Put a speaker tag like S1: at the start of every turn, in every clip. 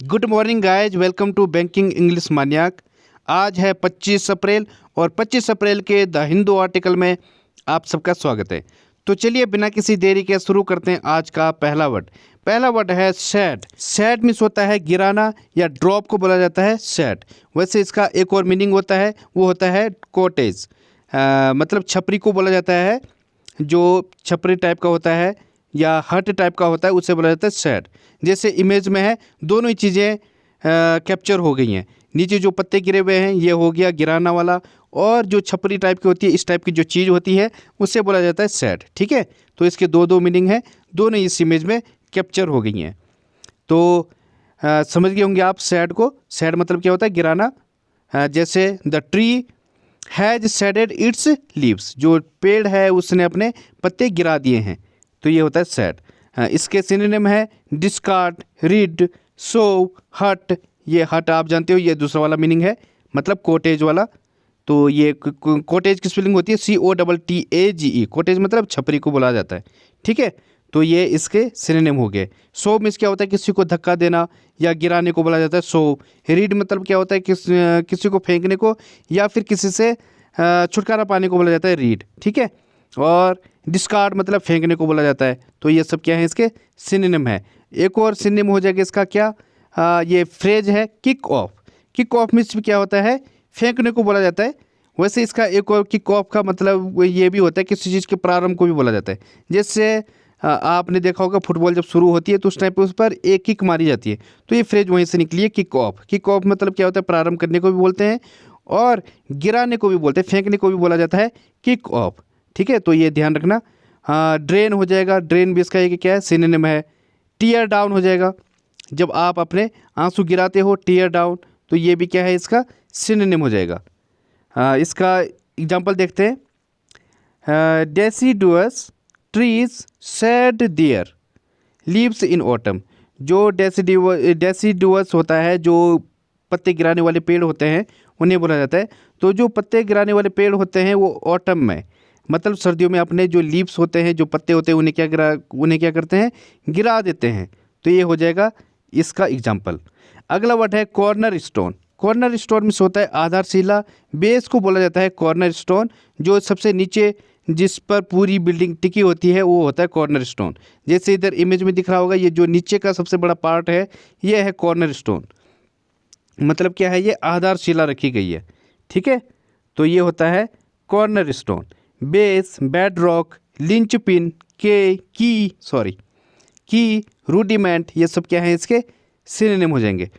S1: Good morning guys, welcome to banking English maniac. आज है 25 अप्रैल और 25 अप्रैल के द हिंदू आर्टिकल में आप सबका स्वागत है। तो चलिए बिना किसी देरी के शुरू करते हैं आज का पहला वर्ड। पहला वर्ड है सैड। सैड मीन्स होता है गिराना या ड्रॉप को बोला जाता है सैड। वैसे इसका एक और मीनिंग होता है, वो होता है कॉटेज। मतलब छपरी को बोला जाता है, जो छपरी टाइप का होता है या हट टाइप का होता है, उसे बोला जाता है सैड। जैसे इमेज में है, दोनों ही चीज़ें कैप्चर हो गई हैं। नीचे जो पत्ते गिरे हुए हैं ये हो गया गिराना वाला, और जो छपरी टाइप की होती है, इस टाइप की जो चीज़ होती है, उससे बोला जाता है सैड। ठीक है, तो इसके दो दो मीनिंग है, दोनों इस इमेज में कैप्चर हो गई हैं। तो समझ गए होंगे आप सैड को। सैड मतलब क्या होता है, गिराना। जैसे the tree has shaded it's leaves, जो पेड़ है उसने अपने पत्ते गिरा दिए हैं, तो ये होता है सैड। इसके सिनोनिम है डिस्कार्ड, रिड, सो, हट। ये हट आप जानते हो, ये दूसरा वाला मीनिंग है, मतलब कोटेज वाला। तो ये कोटेज की स्पेलिंग होती है COTTAGE। कोटेज मतलब छपरी को बोला जाता है। ठीक है, तो ये इसके सिनोनिम हो गए। सो मीन्स क्या होता है, किसी को धक्का देना या गिराने को बोला जाता है सो। रीड मतलब क्या होता है, किसी को फेंकने को या फिर किसी से छुटकारा पाने को बोला जाता है रीड। ठीक है, और डिस्कार्ड मतलब फेंकने को बोला जाता है। तो ये सब क्या है, इसके सिनोनिम है। एक और सिनोनिम हो जाएगा इसका क्या, ये फ्रेज है kick off. Kick off means क्या होता है, फेंकने को बोला जाता है। वैसे इसका एक और किक ऑफ का मतलब ये भी होता है, किसी चीज़ के प्रारंभ को भी बोला जाता है। जैसे आपने देखा होगा फुटबॉल जब शुरू होती है तो उस टाइम पे उस पर एक किक मारी जाती है, तो ये फ्रेज वहीं से निकली है किक ऑफ। किक ऑफ मतलब क्या होता है, प्रारंभ करने को भी बोलते हैं और गिराने को भी बोलते हैं, फेंकने को भी बोला जाता है किक ऑफ। ठीक है, तो ये ध्यान रखना। हाँ, ड्रेन हो जाएगा। ड्रेन भी इसका एक क्या है, सिनोनिम है। टीयर डाउन हो जाएगा, जब आप अपने आंसू गिराते हो, टीयर डाउन, तो ये भी क्या है, इसका सिनोनिम हो जाएगा। इसका एग्जांपल देखते हैं। Deciduous trees shade there leaves in autumn. जो डेसिडुअस होता है, जो पत्ते गिराने वाले पेड़ होते हैं, उन्हें बोला जाता है। तो जो पत्ते गिराने वाले पेड़ होते हैं वो ऑटम में, मतलब सर्दियों में अपने जो लीव्स होते हैं, जो पत्ते होते हैं, उन्हें क्या करते हैं, गिरा देते हैं। तो ये हो जाएगा इसका एग्जाम्पल। अगला वर्ड है कॉर्नर स्टोन। कॉर्नर स्टोन में होता है आधारशिला। बेस को बोला जाता है कॉर्नर स्टोन। जो सबसे नीचे जिस पर पूरी बिल्डिंग टिकी होती है वो होता है कॉर्नर स्टोन। जैसे इधर इमेज में दिख रहा होगा, ये जो नीचे का सबसे बड़ा पार्ट है ये है कॉर्नर स्टोन। मतलब क्या है, ये आधारशिला रखी गई है। ठीक है, तो ये होता है corner stone. Base, bed rock, lynch pin, की, रूडिमेंट, ये सब क्या है, इसके सिनोनिम हो जाएंगे।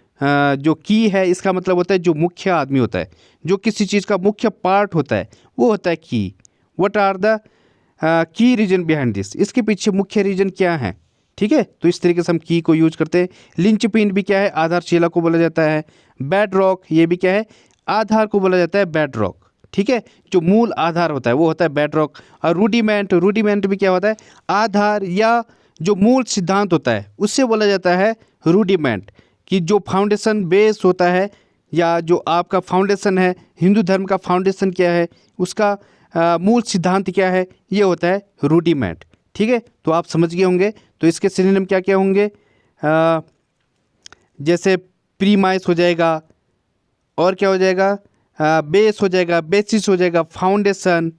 S1: जो की है इसका मतलब होता है जो मुख्य आदमी होता है, जो किसी चीज़ का मुख्य पार्ट होता है, वो होता है की। What are the key reason behind this, इसके पीछे मुख्य रीजन क्या है। ठीक है, तो इस तरीके से हम की को यूज करते हैं। लिंच पिन भी क्या है, आधारशिला को बोला जाता है। बेड रॉक, ये भी क्या है, आधार को बोला जाता है बेड रॉक। ठीक है, जो मूल आधार होता है वो होता है बेड रॉक। और रूडिमेंट भी क्या होता है, आधार या जो मूल सिद्धांत होता है उससे बोला जाता है रूडिमेंट। कि जो फाउंडेशन बेस होता है, या जो आपका फाउंडेशन है, हिंदू धर्म का फाउंडेशन क्या है, उसका मूल सिद्धांत क्या है, ये होता है रूडिमेंट। ठीक है, तो आप समझ गए होंगे। तो इसके सिनोनिम क्या क्या होंगे, जैसे प्रीमाइस हो जाएगा, और क्या हो जाएगा, बेस हो जाएगा, बेसिस हो जाएगा, फाउंडेशन,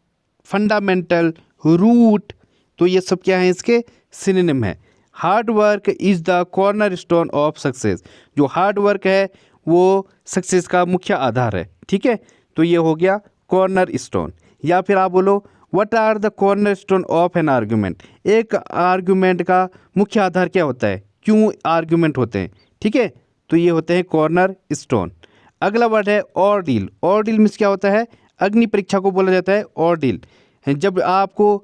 S1: फंडामेंटल, रूट। तो ये सब क्या है, इसके सिनोनिम है। Hard work is the corner stone of success. जो हार्ड वर्क है वो सक्सेस का मुख्य आधार है। ठीक है, तो ये हो गया कॉर्नर स्टोन। या फिर आप बोलो what are the corner stone of an argument. एक आर्ग्यूमेंट का मुख्य आधार क्या होता है, क्यों आर्ग्यूमेंट होते हैं। ठीक है, तो ये होते हैं कॉर्नर स्टोन। अगला वर्ड है ऑर्डील। ऑर्डील मीन्स क्या होता है, अग्नि परीक्षा को बोला जाता है ऑर्डील। जब आपको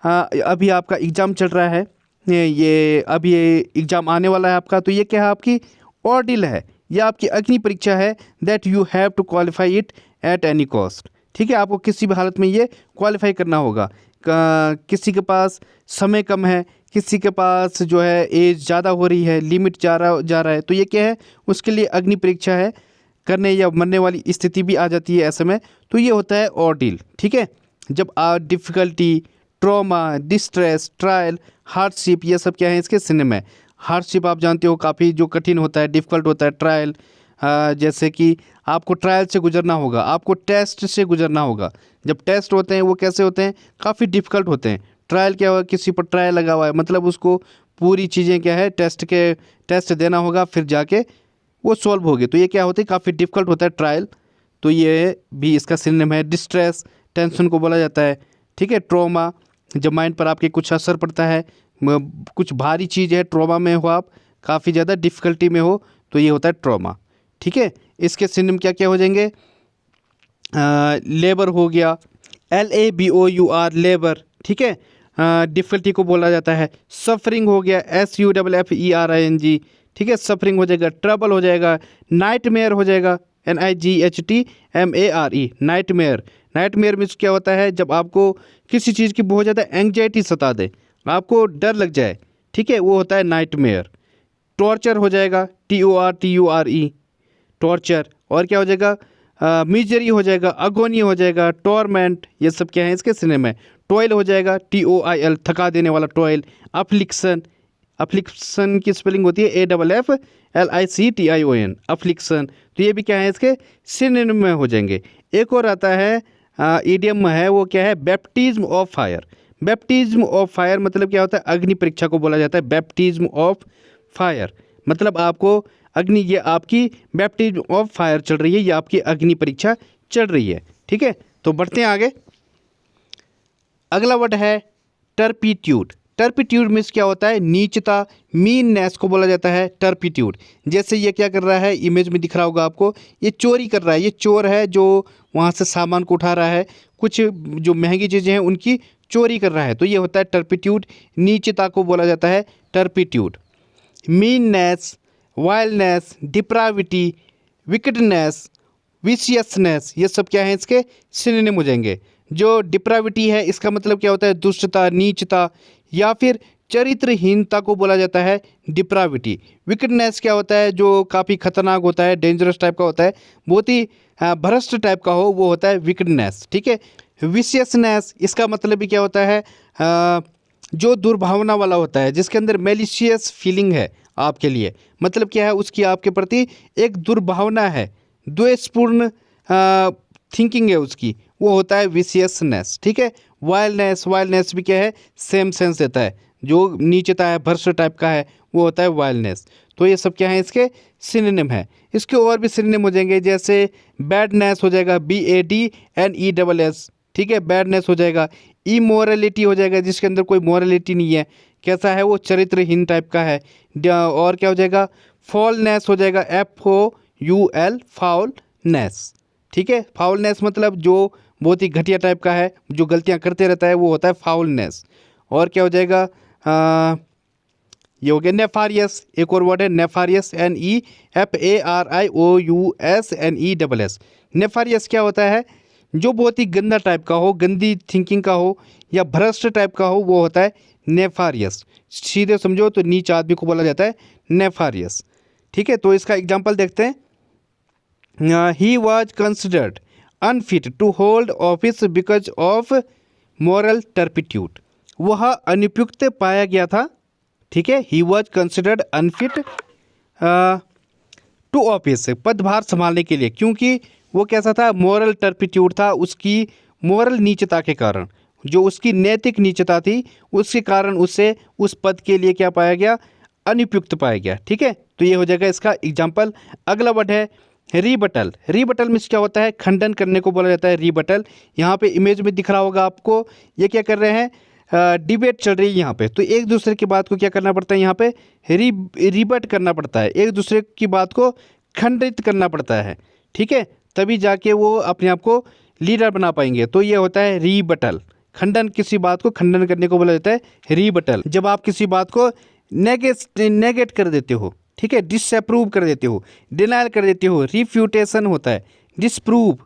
S1: अभी आपका एग्ज़ाम चल रहा है, ये अभी ये एग्ज़ाम आने वाला है आपका, तो ये क्या है, आपकी ऑर्डील है, ये आपकी अग्नि परीक्षा है। That you have to qualify it at any cost. ठीक है, आपको किसी भी हालत में ये क्वालिफाई करना होगा। किसी के पास समय कम है, किसी के पास जो है एज ज़्यादा हो रही है, लिमिट जा रहा है, तो ये क्या है, उसके लिए अग्नि परीक्षा है, करने या मरने वाली स्थिति भी आ जाती है ऐसे में, तो ये होता है ऑर्डील। ठीक है, जब difficulty, trauma, distress, trial, hardship, ये सब क्या है, इसके सिनोनिम है। हार्डशिप आप जानते हो काफ़ी जो कठिन होता है, डिफ़िकल्ट होता है। ट्रायल जैसे कि आपको ट्रायल से गुजरना होगा, आपको टेस्ट से गुजरना होगा। जब टेस्ट होते हैं वो कैसे होते हैं, काफ़ी डिफ़िकल्ट होते हैं। ट्रायल क्या हुआ, किसी पर ट्रायल लगा हुआ है, मतलब उसको पूरी चीज़ें क्या है, टेस्ट देना होगा, फिर जाके वो सॉल्व होगी। तो ये क्या होता है, काफ़ी डिफ़िकल्ट होता है ट्रायल। तो ये भी इसका सिनोनिम है। डिस्ट्रेस, टेंशन को बोला जाता है। ठीक है। ट्रॉमा, जब माइंड पर आपके कुछ असर पड़ता है, कुछ भारी चीज़ है, ट्रॉमा में हो आप, काफ़ी ज़्यादा डिफ़िकल्टी में हो, तो ये होता है ट्रॉमा। ठीक है। इसके सिनोनिम क्या क्या हो जाएंगे, लेबर हो गया, LABOUR लेबर। ठीक है। डिफ़िकल्टी को बोला जाता है। सफरिंग हो गया, SUFFERING। ठीक है, सफरिंग हो जाएगा। ट्रबल हो जाएगा, नाइटमेयर हो जाएगा, NIGHTMARE, नाइटमेयर। नाइटमेयर में क्या होता है, जब आपको किसी चीज़ की बहुत ज़्यादा एंग्जाइटी सता दे, आपको डर लग जाए, ठीक है, वो होता है नाइटमेयर। टॉर्चर हो जाएगा, TORTURE, टॉर्चर। और क्या हो जाएगा, मिजरी हो जाएगा, अगोनी हो जाएगा, टॉर्मेंट। ये सब क्या है, इसके सिनेमा में। टॉयल हो जाएगा, TOIL, थका देने वाला टॉयल। अफ्लिक्शन, अफ्लिक्शन की स्पेलिंग होती है AFFLICTION, अफ्लिक्शन। तो ये भी क्या है, इसके सिनोनिम में हो जाएंगे। एक और आता है, ईडियम है, वो क्या है, baptism of fire. Baptism of fire मतलब क्या होता है, अग्नि परीक्षा को बोला जाता है। बैप्टिज्म ऑफ फायर मतलब आपको अग्नि, ये आपकी बैप्टिज्म ऑफ फायर चल रही है, ये आपकी अग्नि परीक्षा चल रही है। ठीक है। तो बढ़ते हैं आगे। अगला वर्ड है टर्पिट्यूड। टर्पिट्यूड मीन्स क्या होता है, नीचता, मीननेस को बोला जाता है टर्पिट्यूड। जैसे ये क्या कर रहा है, इमेज में दिख रहा होगा आपको, ये चोरी कर रहा है। ये चोर है जो वहाँ से सामान को उठा रहा है, कुछ जो महंगी चीज़ें हैं उनकी चोरी कर रहा है। तो ये होता है टर्पिट्यूड, नीचता को बोला जाता है turpitude. Meanness, वायलनेस, depravity, wickedness, viciousness, ये सब क्या है, इसके सिनोनिम हो जाएंगे। जो डिप्राविटी है, इसका मतलब क्या होता है, दुष्टता, नीचता या फिर चरित्रहीनता को बोला जाता है डिप्राविटी। विकेडनेस क्या होता है, जो काफ़ी खतरनाक होता है, डेंजरस टाइप का होता है, बहुत ही भ्रष्ट टाइप का हो, वो होता है विकेडनेस। ठीक है। विशियसनेस, इसका मतलब भी क्या होता है, जो दुर्भावना वाला होता है, जिसके अंदर मेलिशियस फीलिंग है आपके लिए, मतलब क्या है, उसकी आपके प्रति एक दुर्भावना है, द्वेषपूर्ण थिंकिंग है उसकी, वो होता है विशियसनेस। ठीक है। वायलनेस, वायलनेस भी क्या है, सेम सेंस देता है, जो नीचता है, भ्रष्ट टाइप का है, वो होता है वायलनेस। तो ये सब क्या है, इसके सिनोनिम है। इसके और भी सिनोनिम हो जाएंगे, जैसे बैडनेस हो जाएगा, BADNESS। ठीक है, बैडनेस हो जाएगा। इमोरलिटी हो जाएगा, जिसके अंदर कोई मोरलिटी नहीं है, कैसा है वो, चरित्रहीन टाइप का है। और क्या हो जाएगा, फॉलनेस हो जाएगा, FOUL, फाउलनेस। ठीक है। फाउलनेस मतलब जो बहुत ही घटिया टाइप का है, जो गलतियां करते रहता है, वो होता है फाउलनेस। और क्या हो जाएगा, ये हो गया नेफारियस। एक और वर्ड है नेफारियस, NEFARIOUSNESS। नेफारियस क्या होता है, जो बहुत ही गंदा टाइप का हो, गंदी थिंकिंग का हो या भ्रष्ट टाइप का हो, वो होता है नेफारियस। सीधे समझो तो नीच आदमी को बोला जाता है नेफारियस। ठीक है। तो इसका एग्जाम्पल देखते हैं। He was considered unfit to hold office because of moral turpitude. वह अनुपयुक्त पाया गया था। ठीक है। He was considered unfit to office, पदभार संभालने के लिए, क्योंकि वो कैसा था, मॉरल टर्पिट्यूड था, उसकी मॉरल नीचता के कारण, जो उसकी नैतिक नीचता थी, उसके कारण उसे उस पद के लिए क्या पाया गया, अनुपयुक्त पाया गया। ठीक है। तो ये हो जाएगा इसका एग्जाम्पल। अगला वर्ड है रीबटल। रीबटल मीन्स क्या होता है, खंडन करने को बोला जाता है रीबटल। यहाँ पे इमेज में दिख रहा होगा आपको, ये क्या कर रहे हैं, डिबेट चल रही है यहाँ पे। तो एक दूसरे की बात को क्या करना पड़ता है, यहाँ पे रिबट करना पड़ता है, एक दूसरे की बात को खंडित करना पड़ता है। ठीक है। तभी जाके वो अपने आप को लीडर बना पाएंगे। तो ये होता है रीबटल, खंडन, किसी बात को खंडन करने को बोला जाता है रीबटल। जब आप किसी बात को नेगेट कर देते हो, ठीक है, डिसअप्रूव कर देते हो, डिनायल कर देते हो। रिफ्यूटेशन होता है, डिसप्रूव।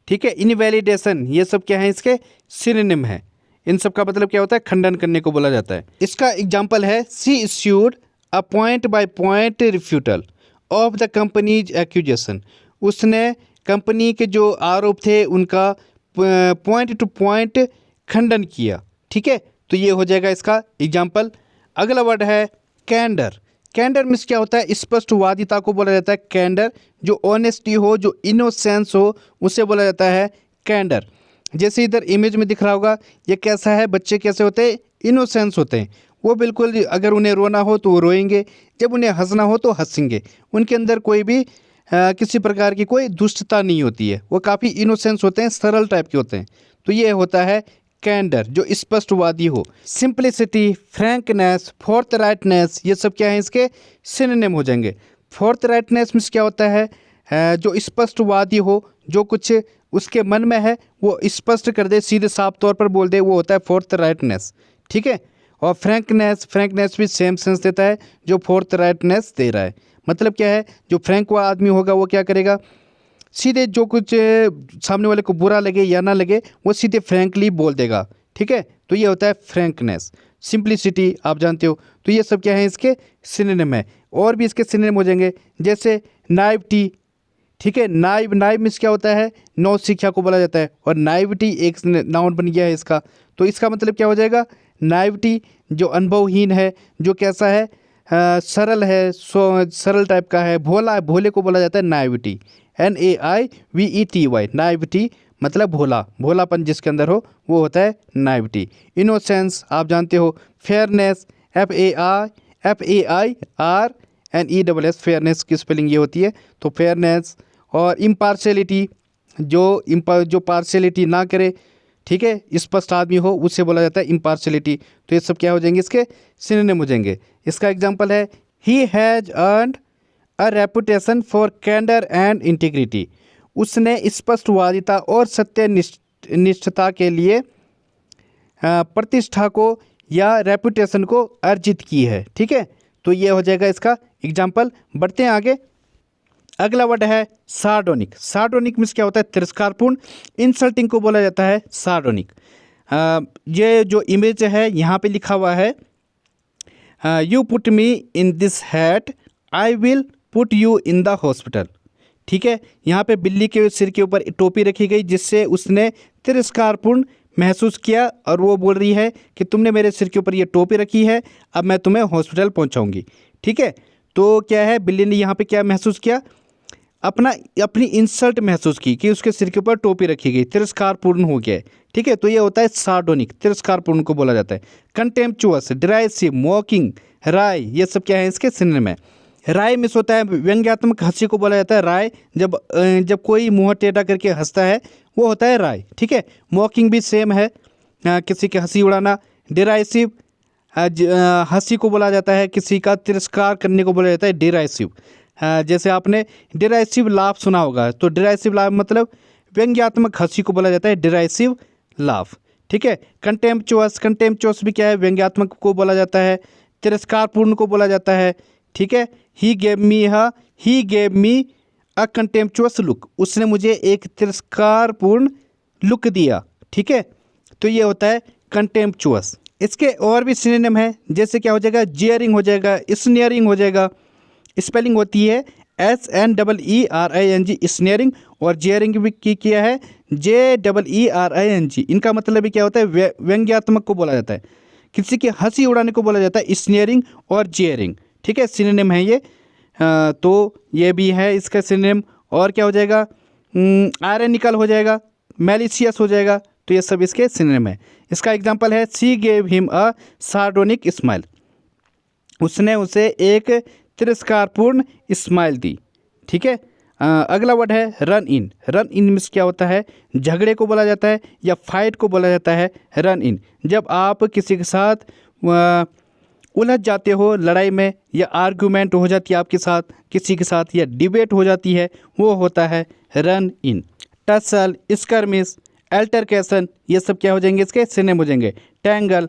S1: ठीक है। इनवैलिडेशन, ये सब क्या है, इसके सिनोनिम है। इन सब का मतलब क्या होता है, खंडन करने को बोला जाता है। इसका एग्जाम्पल है, she issued a point by point refutal of the company's accusation. उसने कंपनी के जो आरोप थे उनका पॉइंट टू पॉइंट खंडन किया। ठीक है। तो ये हो जाएगा इसका एग्जाम्पल। अगला वर्ड है कैंडर। कैंडर मीन्स क्या होता है, स्पष्टवादिता को बोला जाता है कैंडर। जो ऑनेस्टी हो, जो इनोसेंस हो, उसे बोला जाता है कैंडर। जैसे इधर इमेज में दिख रहा होगा, ये कैसा है, बच्चे कैसे होते हैं, इनोसेंस होते हैं। वो बिल्कुल, अगर उन्हें रोना हो तो वो रोएंगे, जब उन्हें हंसना हो तो हंसेंगे। उनके अंदर कोई भी किसी प्रकार की कोई दुष्टता नहीं होती है, वो काफ़ी इनोसेंस होते हैं, सरल टाइप के होते हैं। तो ये होता है कैंडर, जो स्पष्टवादी हो। सिंप्लिसिटी, फ्रैंकनेस, फोर्थराइटनेस, ये सब क्या है, इसके सिनोनिम हो जाएंगे। फोर्थराइटनेस मीन्स क्या होता है, जो स्पष्टवादी हो, जो कुछ उसके मन में है वो स्पष्ट कर दे, सीधे साफ तौर पर बोल दे, वो होता है फोर्थराइटनेस। ठीक है। और फ्रैंकनेस भी सेम सेंस देता है जो फोर्थराइटनेस दे रहा है। मतलब क्या है, जो फ्रैंक हुआ आदमी होगा वो क्या करेगा, सीधे जो कुछ सामने वाले को बुरा लगे या ना लगे वो सीधे फ्रैंकली बोल देगा। ठीक है। तो ये होता है फ्रैंकनेस। सिंप्लिसिटी आप जानते हो। तो ये सब क्या है, इसके सिनोनिम है। और भी इसके सिनोनिम हो जाएंगे, जैसे नाइवटी। ठीक है। नाइव मीन्स क्या होता है, नौ शिक्षा को बोला जाता है, और नाइविटी एक नाउन बन गया है इसका। तो इसका मतलब क्या हो जाएगा, नाइविटी जो अनुभवहीन है, जो कैसा है, सरल है, सरल टाइप का है, भोला, भोले को बोला जाता है नाइविटी। NAIVETY, नाइविटी मतलब भोला, भोलापन जिसके अंदर हो वो होता है नाइविटी। इनोसेंस आप जानते हो। फेयरनेस, FAIRNESS, फेयरनेस की स्पेलिंग ये होती है। तो फेयरनेस। और इम्पार्शलिटी, जो पार्शलिटी ना करे, ठीक है, स्पष्ट आदमी हो, उससे बोला जाता है इम्पार्शलिटी। तो ये सब क्या हो जाएंगे, इसके सिनोनिम हो जाएंगे। इसका एग्जांपल है, he has earned a reputation for candour and integrity. उसने स्पष्टवादिता और सत्यनिष्ठता के लिए प्रतिष्ठा को या रेपुटेशन को अर्जित की है। ठीक है। तो ये हो जाएगा इसका एग्जाम्पल। बढ़ते हैं आगे। अगला वर्ड है सार्डोनिक। सार्डोनिक मीन्स क्या होता है, तिरस्कारपूर्ण। इंसल्टिंग को बोला जाता है सार्डोनिक। ये जो इमेज है यहाँ पे लिखा हुआ है, you put me in this hat, I will put you in the hospital. ठीक है। यहाँ पे बिल्ली के सिर के ऊपर टोपी रखी गई, जिससे उसने तिरस्कारपूर्ण महसूस किया, और वो बोल रही है कि तुमने मेरे सिर के ऊपर ये टोपी रखी है, अब मैं तुम्हें हॉस्पिटल पहुँचाऊँगी। ठीक है। तो क्या है, बिल्ली ने यहाँ पे क्या महसूस किया, अपनी इंसल्ट महसूस की कि उसके सिर के ऊपर टोपी रखी गई, तिरस्कारपूर्ण हो गया है। ठीक है। तो ये होता है सार्डोनिक, तिरस्कारपूर्ण को बोला जाता है। कंटेम्पचुअस, डिराइसिव, मॉकिंग, राय, ये सब क्या है, इसके सिनोनिम है। राय मिस होता है, व्यंग्यात्मक हंसी को बोला जाता है राय। जब कोई मुंह टेढ़ा करके हंसता है वो होता है राय। ठीक है। मॉकिंग भी सेम है, किसी की हंसी उड़ाना। डिराइसिव, हंसी को बोला जाता है, किसी का तिरस्कार करने को बोला जाता है डिराइसिव। जैसे आपने डिराइसिव लाफ सुना होगा, तो डिराइसिव लाफ मतलब व्यंग्यात्मक हंसी को बोला जाता है डिराइसिव लाफ। ठीक है। कंटेम्पचुअस भी क्या है, व्यंग्यात्मक को बोला जाता है, तिरस्कारपूर्ण को बोला जाता है। ठीक है। He gave me a contemptuous look, उसने मुझे एक तिरस्कारपूर्ण लुक दिया। ठीक है। तो ये होता है कंटेम्पचुअस। इसके और भी सिनोनिम है, जैसे क्या हो जाएगा, जेयरिंग हो जाएगा, स्नेयरिंग हो जाएगा। स्पेलिंग होती है SNEERING, स्नेयरिंग। और जेयरिंग भी की किया है JEERING। इनका मतलब भी क्या होता है, व्यंग्यात्मक को बोला जाता है, किसी की हंसी उड़ाने को बोला जाता है स्नेयरिंग और जेयरिंग। ठीक है। सिनोनिम है ये। तो ये भी है इसका सिनोनिम। और क्या हो जाएगा, आयरनिकल हो जाएगा, मैलिशियस हो जाएगा। तो ये सब इसके सिनोनिम है। इसका एग्जांपल है, she gave him a sardonic smile, उसने उसे एक तिरस्कारपूर्ण स्माइल दी। ठीक है। अगला वर्ड है run in. Run in means क्या होता है, झगड़े को बोला जाता है या फाइट को बोला जाता है रन इन। जब आप किसी के साथ उलझ जाते हो लड़ाई में, या आर्गूमेंट हो जाती है आपके साथ किसी के साथ, या डिबेट हो जाती है, वो होता है run in. Tussle, skirmish, altercation, ये सब क्या हो जाएंगे, इसके सिनोनिम हो जाएंगे। टैंगल,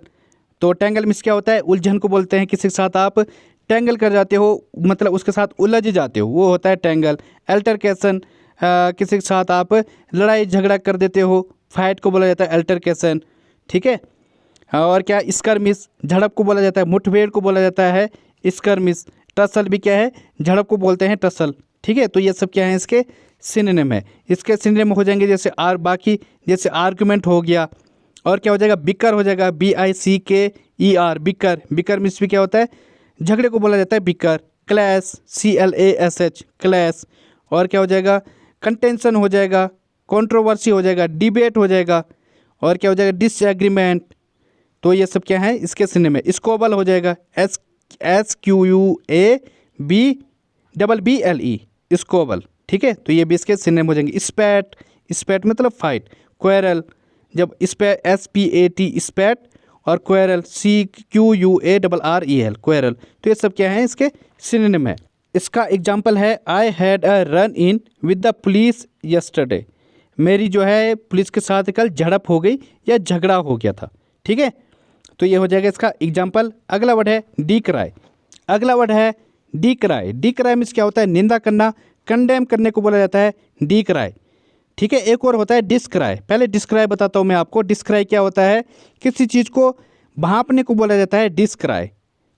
S1: तो टैंगल मीन्स क्या होता है, उलझन को बोलते हैं, किसी के साथ आप टैंगल कर जाते हो, मतलब उसके साथ उलझ जाते हो, वो होता है टैंगल। अल्टरकेशन, किसी के साथ आप लड़ाई झगड़ा कर देते हो, फाइट को बोला जाता है अल्टरकेशन। ठीक है। और क्या, स्कर्मिश, झड़प को बोला जाता है, मुठभेड़ को बोला जाता है स्कर्मिश। टसल भी क्या है, झड़प को बोलते हैं टसल। ठीक है। तो ये सब क्या है, इसके सिनोनिम है। इसके सिनोनिम हो जाएंगे जैसे बाकी जैसे आर्गुमेंट हो गया। और क्या हो जाएगा, बिकर हो जाएगा, BICKER, बिकर। बिकर मीन्स भी क्या होता है, झगड़े को बोला जाता है बिकर, क्लैश, CLASH, क्लैश। और क्या हो जाएगा, कंटेंशन हो जाएगा, कंट्रोवर्सी हो जाएगा, डिबेट हो जाएगा, और क्या हो जाएगा, डिसएग्रीमेंट। तो ये सब क्या है इसके सिनोनिम में। स्क्वबल हो जाएगा, SQUABBLE, स्क्वबल। ठीक है, तो ये भी इसके सिनोनिम हो जाएंगे। स्पैट, स्पैट मतलब फाइट। क्वेरल, जब SPAT स्पैट, और क्वेरल QUARREL क्वेरल। तो ये सब क्या है इसके सिनोनिम है। इसका एग्जाम्पल है I had a run in with the police yesterday. मेरी जो है पुलिस के साथ कल झड़प हो गई या झगड़ा हो गया था। ठीक है, तो ये हो जाएगा इसका एग्जाम्पल। अगला वर्ड है डिक्राई। अगला वर्ड है डिक्राई। डिक्राई मीन्स क्या होता है, निंदा करना, कंडेम करने को बोला जाता है डिक्राई। ठीक है, एक और होता है डिस्क्राई। पहले डिस्क्राई बताता हूँ मैं आपको। डिस्क्राई क्या होता है, किसी चीज़ को भांपने को बोला जाता है डिस्क्राई।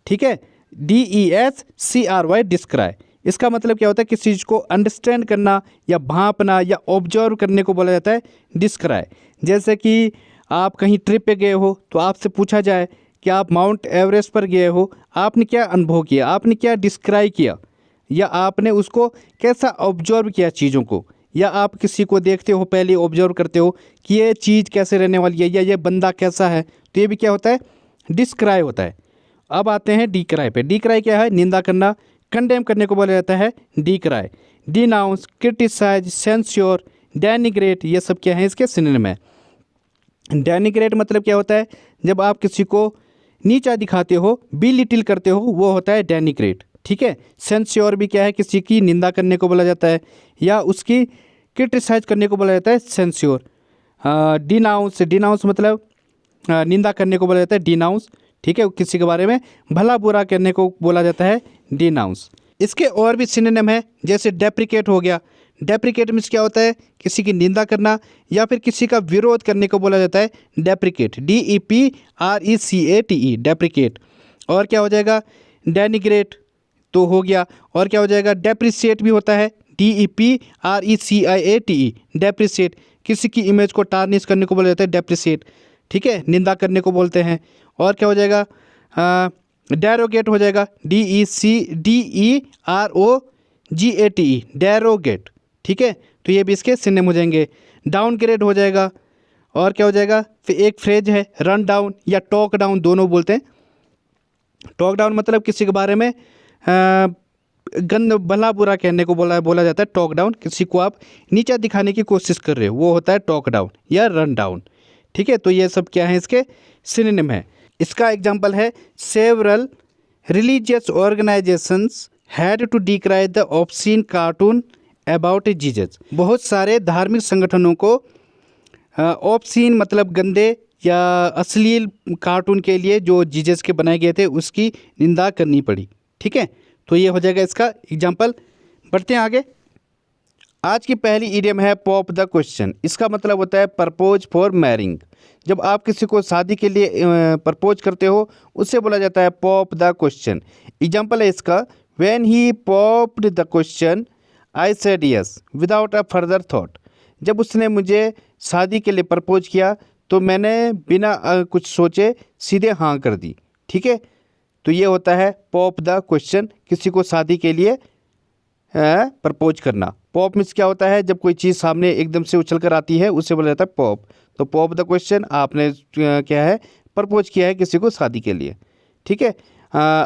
S1: ठीक है, DESCRY डिस्क्राई। इसका मतलब क्या होता है, किसी चीज़ को अंडरस्टैंड करना या भांपना या ऑब्जर्व करने को बोला जाता है डिस्क्राई। जैसे कि आप कहीं ट्रिप पे गए हो तो आपसे पूछा जाए कि आप माउंट एवरेस्ट पर गए हो, आपने क्या अनुभव किया, आपने क्या डिस्क्राइब किया, या आपने उसको कैसा ऑब्जर्व किया चीज़ों को। या आप किसी को देखते हो, पहले ऑब्जर्व करते हो कि ये चीज़ कैसे रहने वाली है या ये बंदा कैसा है, तो ये भी क्या होता है, डिस्क्राइब होता है। अब आते हैं डिक्राई पे। डिक्राई क्या है, निंदा करना, कंडेम करने को बोला जाता है decry. Denounce, criticise, censure, denigrate, ये सब क्या है इसके सिनोनिम है। डेनिग्रेट मतलब क्या होता है, जब आप किसी को नीचा दिखाते हो, बिलिटिल करते हो, वो होता है डेनिग्रेट। ठीक है, सेंस्योर भी क्या है, किसी की निंदा करने को बोला जाता है या उसकी क्रिटिसाइज करने को बोला जाता है सेंस्योर। डिनाउंस, डिनाउंस मतलब निंदा करने को बोला जाता है डिनाउंस। ठीक है, किसी के बारे में भला बुरा करने को बोला जाता है डिनाउंस। इसके और भी सिनोनिम है, जैसे डेप्रिकेट हो गया। डेप्रिकेट मीन्स क्या होता है, किसी की निंदा करना या फिर किसी का विरोध करने को बोला जाता है डेप्रिकेट, DEPRECATE डेप्रिकेट। और क्या हो जाएगा, डेनिग्रेट तो हो गया। और क्या हो जाएगा, डेप्रिसिएट भी होता है, DEPRECIATE डेप्रिसिएट। किसी की इमेज को टार्निश करने को बोला जाता है डेप्रिसिएट। ठीक है, निंदा करने को बोलते हैं। और क्या हो जाएगा, डेरोगेट हो जाएगा, DEROGATE डेरोगेट। ठीक है, तो ये भी इसके सिनोनिम हो जाएंगे। डाउनग्रेड हो जाएगा। और क्या हो जाएगा, फिर एक फ्रेज है रन डाउन या टॉक डाउन, दोनों बोलते हैं। टॉक डाउन मतलब किसी के बारे में गंद भला बुरा कहने को बोला जाता है टॉक डाउन। किसी को आप नीचा दिखाने की कोशिश कर रहे हो, वो होता है टॉक डाउन या रन डाउन। ठीक है, तो ये सब क्या है इसके सिनोनिम है। इसका एग्जांपल है several religious organisations had to decry the obscene cartoon about Jesus. बहुत सारे धार्मिक संगठनों को ऑब्सीन मतलब गंदे या अश्लील कार्टून के लिए जो जीसस के बनाए गए थे उसकी निंदा करनी पड़ी। ठीक है, तो ये हो जाएगा इसका एग्जाम्पल। बढ़ते हैं आगे। आज की पहली इडियम है पॉप द क्वेश्चन। इसका मतलब होता है प्रपोज फॉर मैरिंग। जब आप किसी को शादी के लिए प्रपोज करते हो उससे बोला जाता है पॉप द क्वेश्चन। एग्जाम्पल है इसका, when he popped the question I said yes without a further thought. जब उसने मुझे शादी के लिए प्रपोज किया तो मैंने बिना कुछ सोचे सीधे हाँ कर दी। ठीक है, तो ये होता है पॉप द क्वेश्चन, किसी को शादी के लिए प्रपोज करना। पॉप मीन्स क्या होता है, जब कोई चीज़ सामने एकदम से उछल कर आती है उससे बोला जाता है पॉप। तो पॉप द क्वेश्चन, आपने क्या है प्रपोज किया है किसी को शादी के लिए। ठीक है,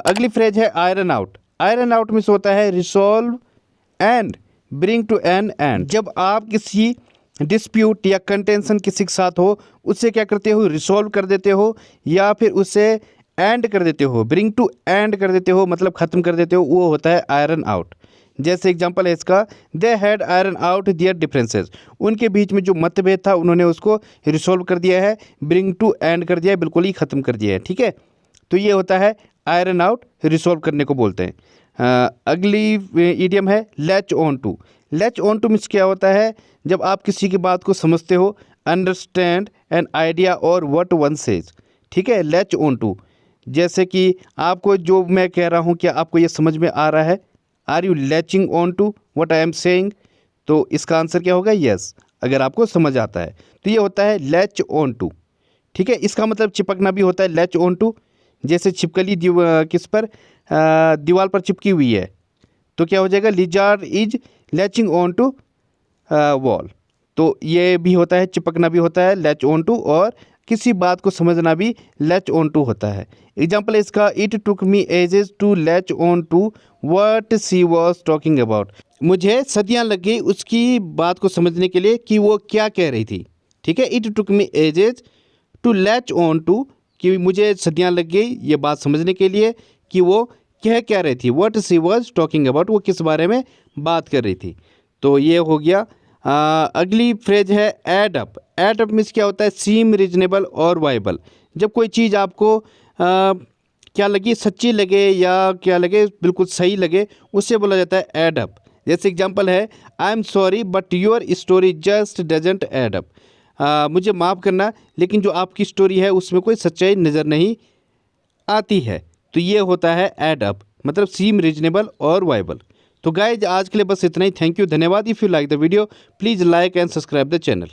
S1: अगली फ्रेज है iron out. Iron out means होता है resolve and bring to an end. जब आप किसी डिस्प्यूट या कंटेंशन किसी के साथ हो उससे क्या करते हो, रिसॉल्व कर देते हो या फिर उससे एंड कर देते हो, ब्रिंग टू एंड कर देते हो मतलब ख़त्म कर देते हो, वो होता है आयरन आउट। जैसे एग्जांपल है इसका, they had iron out there differences. उनके बीच में जो मतभेद था उन्होंने उसको रिसॉल्व कर दिया है, ब्रिंग टू एंड कर दिया है, बिल्कुल ही ख़त्म कर दिया है। ठीक है, तो ये होता है आयरन आउट, रिसॉल्व करने को बोलते हैं। अगली इडियम है latch on to. Latch on to means क्या होता है, जब आप किसी की बात को समझते हो, अंडरस्टैंड एन आइडिया और व्हाट वन सेज। ठीक है, लैच ऑन टू, जैसे कि आपको जो मैं कह रहा हूँ क्या आपको ये समझ में आ रहा है, are you latching on to what I am saying. तो इसका आंसर क्या होगा, यस, अगर आपको समझ आता है। तो ये होता है लैच ऑन टू। ठीक है, इसका मतलब चिपकना भी होता है लैच ऑन टू। जैसे छिपकली किस पर, दीवार पर चिपकी हुई है तो क्या हो जाएगा, lizard is latching on to wall. तो ये भी होता है, चिपकना भी होता है लैच ऑन टू, और किसी बात को समझना भी लैच ऑन टू होता है। एग्जाम्पल इसका, it took me ages to latch on to what she was talking about. मुझे सदियां लग गई उसकी बात को समझने के लिए कि वो क्या कह रही थी। ठीक है, it took me ages to latch on to, कि मुझे सदियां लग गई ये बात समझने के लिए कि वो कह क्या रही थी, what she was talking about, वो किस बारे में बात कर रही थी। तो ये हो गया। अगली फ्रेज है add up. Add up means क्या होता है, सीम रीजनेबल और वाइबल। जब कोई चीज़ आपको क्या लगी, सच्ची लगे या क्या लगे, बिल्कुल सही लगे, उससे बोला जाता है एड अप। जैसे एग्जांपल है, I am sorry but your story just doesn't add up. मुझे माफ़ करना लेकिन जो आपकी स्टोरी है उसमें कोई सच्चाई नज़र नहीं आती है। तो ये होता है एड अप, मतलब सीम रीजनेबल और वाइबल। तो गाइज आज के लिए बस इतना ही। थैंक यू, धन्यवाद। If you like the video please like and subscribe the channel.